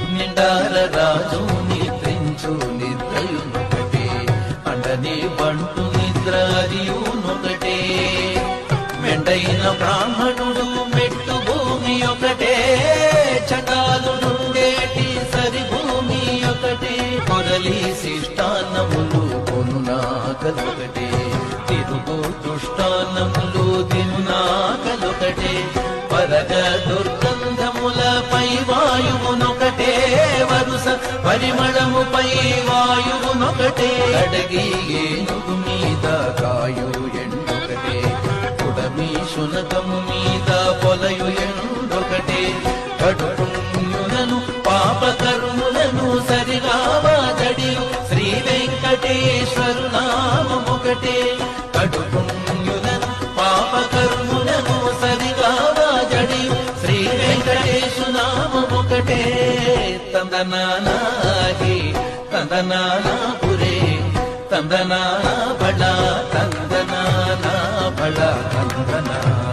నిండార రాజు నిద్రించు నిద్రయునొకటే, అండని బంటు నిద్ర అదియునొకటే. మెండైన బ్రాహ్మణుడు మెట్టు భూమి ఒకటే, చటాలుండేటి సరి భూమి ఒకటే. కొరలి శిష్టాన్నములు కొనునాకలొకటే, తిరుగు దుష్టాన్నములు తినునాకలొకటే. పరగ దుర్గంధములపై వాయువునొకటే, వరుస పరిమళముపై వాయువునొకటే. అడగి ఏనుగు మీద కాయు ఎండొకటే, కుడమి శునకము మీద పొలయు ఎండొకటే. కడుపుణ్యులను పాపకర్ములను సరిగావదడియు శ్రీ వెంకటేశ్వరు నామమొకటే. కడుపుణ్యులను పాపకర్ములను సరిగావదడియు శ్రీ వెంకటేశు నామమొకటే. తందనానాహి తందనానా పురే, తందనానా బళ తందనానా బళ తందనా.